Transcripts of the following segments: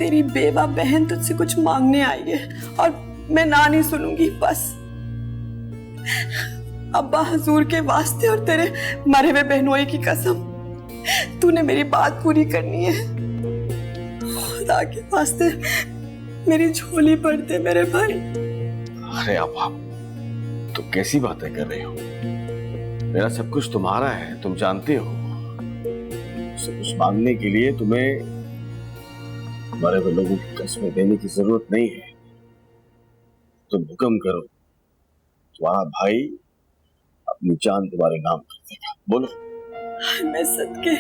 तेरी बेवा बहन तुझसे कुछ मांगने आई है और मैं ना नहीं सुनूंगी। बस अब्बा हजूर के वास्ते और तेरे मरे हुए बहनोई की कसम, तूने मेरी बात पूरी करनी है। खुदा के वास्ते मेरी झोली भर दे मेरे भाई। अरे अब्बा, तुम कैसी बातें कर रही हो? मेरा सब कुछ तुम्हारा है, तुम जानते हो। सब कुछ मांगने के लिए तुम्हें मरे हुए लोगों की कसमें देने की जरूरत नहीं है। तुम हुक्म करो, तुम्हारा भाई अपनी जान तुम्हारे नाम कर देगा। बोलो। मैं सदके,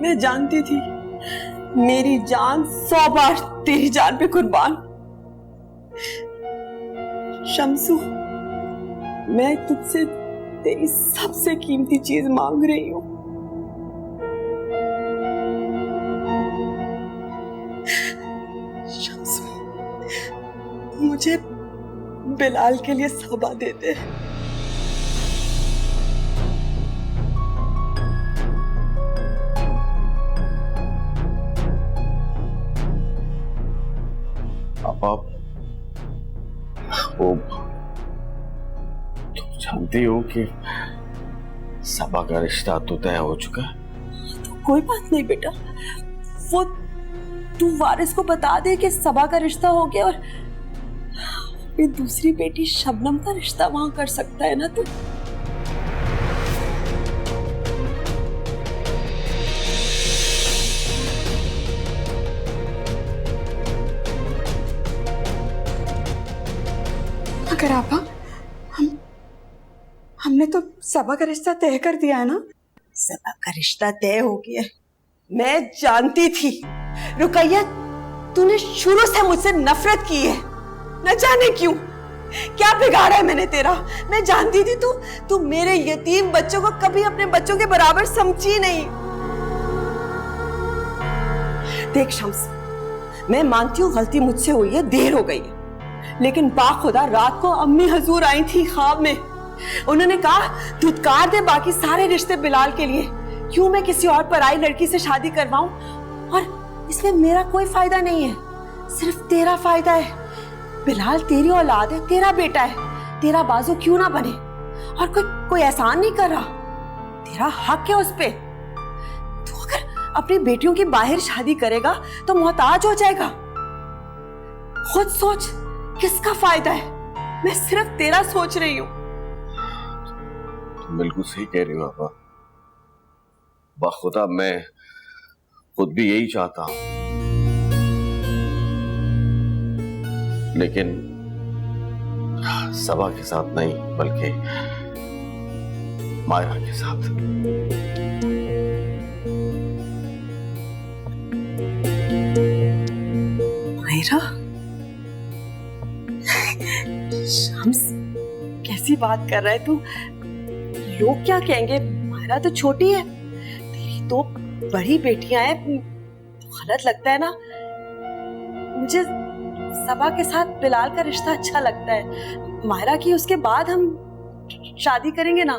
मैं जानती थी मेरी जान 100 बार तेरी जान पे कुर्बान। शम्सू, मैं तुझसे तेरी सबसे कीमती चीज मांग रही हूँ। शम्सू, मुझे बिलाल के लिए सबा दे दे। आप वो तुम जानती हो कि सबा का रिश्ता तो तय हो चुका है। तो कोई बात नहीं बेटा, वो तू वारिस को बता दे कि सबा का रिश्ता हो गया और अपनी दूसरी बेटी शबनम का रिश्ता वहां कर सकता है ना तू। मगर आपा, हमने तो सबा का रिश्ता तय कर दिया है ना। सबा का रिश्ता तय हो गया। मैं जानती थी रुकैया, तूने शुरू से मुझसे नफरत की है, न जाने क्यों। क्या बिगाड़ा है मैंने तेरा? मैं जानती थी तू मेरे यतीम बच्चों को कभी अपने बच्चों के बराबर समझी नहीं। देख शम्स, मैं मानती हूँ गलती मुझसे हुई है, देर हो गई है, लेकिन बाखुदा रात को अम्मी हजूर आई थी ख्वाब में। उन्होंने कहा धुतकार दे बाकी सारे रिश्ते बिलाल के लिए, क्यों मैं किसी और पराई लड़की से शादी करवाऊं? और इसमें मेरा कोई फायदा नहीं है, सिर्फ तेरा फायदा है। बिलाल तेरी औलाद है, तेरा बेटा है, तेरा बाजू क्यों ना बने? और कोई एहसान नहीं कर रहा, तेरा हक है उस पे। तू अगर अपनी बेटियों की बाहर शादी करेगा तो मोहताज हो जाएगा। खुद सोच, किसका फायदा है? मैं सिर्फ तेरा सोच रही हूँ। तुम बिल्कुल सही कह रही हो अब्बा। बाखुदा मैं खुद भी यही चाहता हूं, लेकिन सबा के साथ नहीं बल्कि मायरा के साथ। मायरा? शम्स, कैसी बात कर रहा है तू? लोग क्या कहेंगे? मायरा तो छोटी है, तेरी दो बड़ी बेटियां हैं, गलत लगता है ना? मुझे सबा के साथ बिलाल का रिश्ता अच्छा लगता है। मायरा की उसके बाद हम शादी करेंगे ना।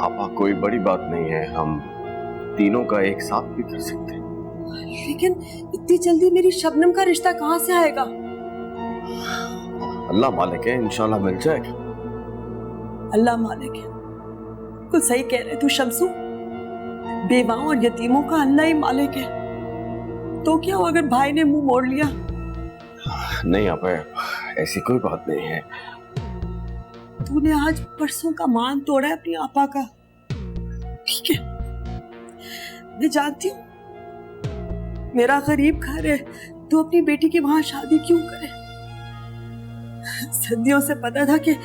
आपा कोई बड़ी बात नहीं है, हम तीनों का एक साथ भी कर सकते हैं। लेकिन इतनी जल्दी मेरी शबनम का रिश्ता कहाँ से आएगा? अल्लाह मालिक है, इंशाल्लाह मिल जाएगा। अल्लाह मालिक है, कुछ सही कह रहे तू शम्सू। बेवाओं और यतीमों का अल्लाह ही मालिक है। तो क्या हो अगर भाई ने मुंह मोड़ लिया? नहीं आपा, ऐसी कोई बात नहीं है। तूने आज परसों का मान तोड़ा है अपनी आपा का, ठीक है? मैं जानती हूँ मेरा गरीब घर है, तू अपनी बेटी की वहां शादी क्यों करे? सदियों से पता था कि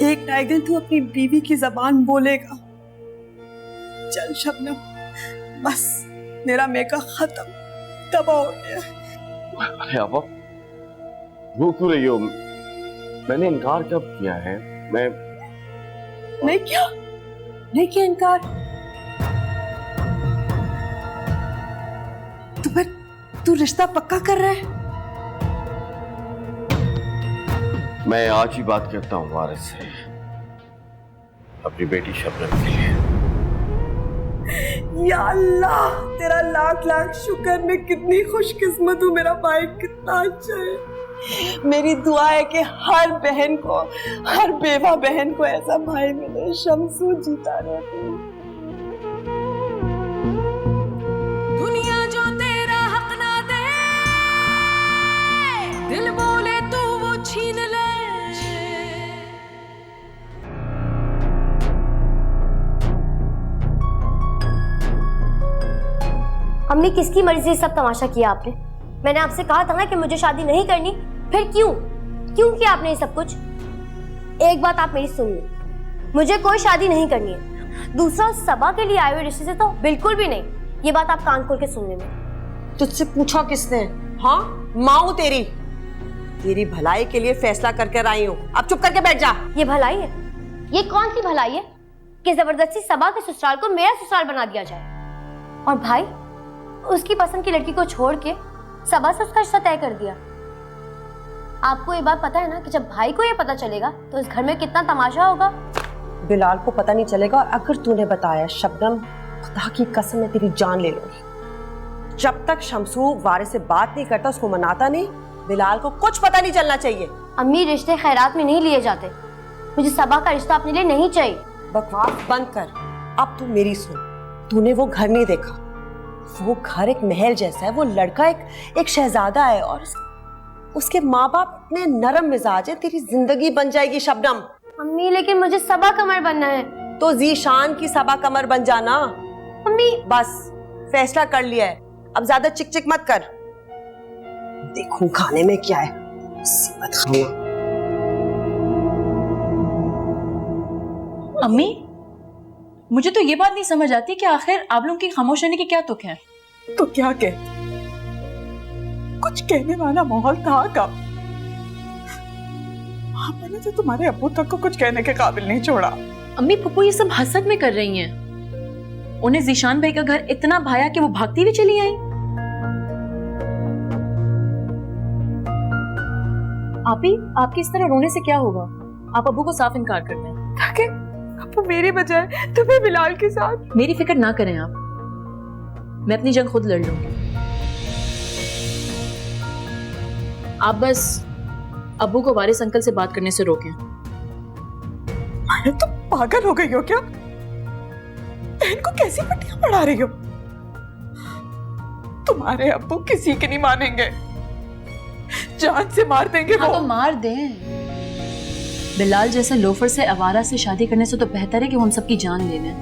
एक ना एक दिन तू अपनी बीवी की जबान बोलेगा। चल शबनम, बस मेरा मेका खत्म, तबाह हो गया। अरे आपा, वो क्यों रही हो? मैंने इनकार कब किया है? मैं नहीं किया इनकार। तो फिर तू रिश्ता पक्का कर रहा है? मैं आज ही बात करता हूँ वारिस से, अपनी बेटी शबनम के लिए। या अल्लाह, तेरा लाख लाख शुक्र, मैं कितनी खुशकिस्मत हूँ, मेरा भाई कितना अच्छा है। मेरी दुआ है कि हर बहन को, हर बेवा बहन को ऐसा भाई मिले। शम्सू जीता रहे तू। दुनिया जो तेरा हक ना दे, दिल बोले तू वो छीन ले। अम्मी, किसकी मर्जी से सब तमाशा किया आपने? मैंने आपसे कहा था ना कि मुझे शादी नहीं करनी, फिर क्यों किया आपने ये सब कुछ? एक बात आप मेरी सुन लो, मुझे कोई शादी नहीं करनी है। दूसरा, सबा के लिए आए हुए रिश्ते से तो बिल्कुल भी नहीं। ये बात आप कान खोल के सुन लेना। तुझसे पूछा किसने? हाँ, माँ हूँ तेरी भलाई के लिए फैसला करके आई हूँ। अब चुप करके बैठ जा। ये भलाई है? ये कौन सी भलाई है कि जबरदस्ती सबा के ससुराल को मेरा ससुराल बना दिया जाए? और भाई, उसकी पसंद की लड़की को छोड़ के सबा से उसका रिश्ता तय कर दिया। आपको ये बात पता है ना कि जब भाई को ये पता चलेगा तो इस घर में कितना तमाशा होगा। बिलाल को पता नहीं चलेगा। अगर तूने बताया शबनम, खुदा की कसम मैं तेरी जान ले लूंगी। जब तक शम्सू वारिस से बात नहीं करता, उसको मनाता नहीं, बिलाल को कुछ पता नहीं चलना चाहिए। अम्मी, रिश्ते खैरात में नहीं लिए जाते। मुझे सबा का रिश्ता अपने लिए नहीं चाहिए। बकवास बंद कर। अब तू मेरी सुन। तूने वो घर नहीं देखा। वो घर एक महल जैसा है। वो लड़का एक शहजादा है और उसके माँ बाप इतने नरम मिजाज है। तेरी जिंदगी बन जाएगी शबनम। अम्मी, लेकिन मुझे सबा कमर बनना है। तो जीशान की सबा कमर बन जाना। अम्मी, बस फैसला कर लिया है, अब ज्यादा चिक चिक मत कर। देखूं खाने में क्या है। मुसीबत खाना। अम्मी, मुझे तो ये बात नहीं समझ आती कि आखिर आप लोगों की खामोश रहने के क्या तुक है? तो क्या कह, कुछ कहने वाला माहौल था कब? मैंने तो तुम्हारे अब्बू तक को कुछ कहने के काबिल नहीं छोड़ा। अम्मी, पप्पू ये सब हसद में कर रही हैं। उन्हें जीशान भाई का घर इतना भाया कि वो भागती हुई चली आई। आपी, आपकी इस तरह रोने से क्या होगा? आप अब्बू को साफ इनकार कर दें। ताकि अब्बू मेरी बजाय तुम्हें बिलाल के साथ। मेरी फिक्र ना करें आप, मैं अपनी जंग खुद लड़ लूंगी। आप बस अब्बू को वारिस अंकल से बात करने से रोकें। अरे तुम पागल हो गई हो क्या? बहन को कैसी पट्टियां पढ़ा रही हो? तुम्हारे अब्बू किसी की नहीं मानेंगे, जान से मार देंगे। हाँ, वो तो मार दें। बिलाल जैसे लोफर से, आवारा से शादी करने से तो बेहतर है कि वो हम सबकी जान ले लें।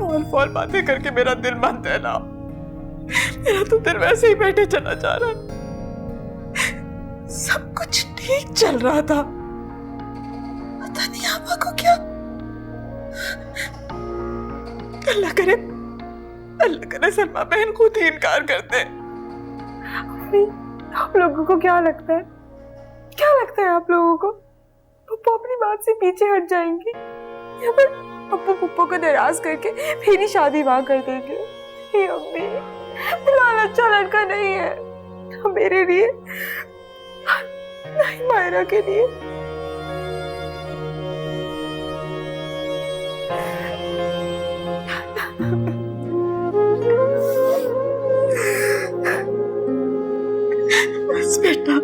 और फॉल बातें करके मेरा दिल मन दहला। मेरा तो दिल वैसे ही बैठे चला जा रहा है। सब कुछ ठीक चल रहा था, पता नहीं आपा को क्या। अल्लाह करे सलमा बहन खुद ही इनकार कर दे। आप लोगों को क्या लगता है? क्या लगता है आप लोगों को? पप्पू अपनी बात से पीछे हट जाएंगी या फिर पप्पू पप्पू को नाराज करके मेरी शादी वहां कर देंगे? हे अम्मी, बिलाल अच्छा लड़का नहीं है, ना मेरे लिए नहीं मायरा के लिए। बस बेटा,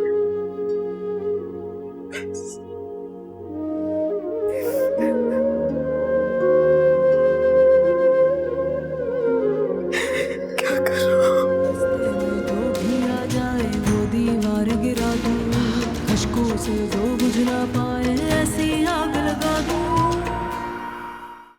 क्या करूं? तो भी आ जाए वो दीवार गिरा दूं, अश्कों से जो बुझ ना पाए ऐसे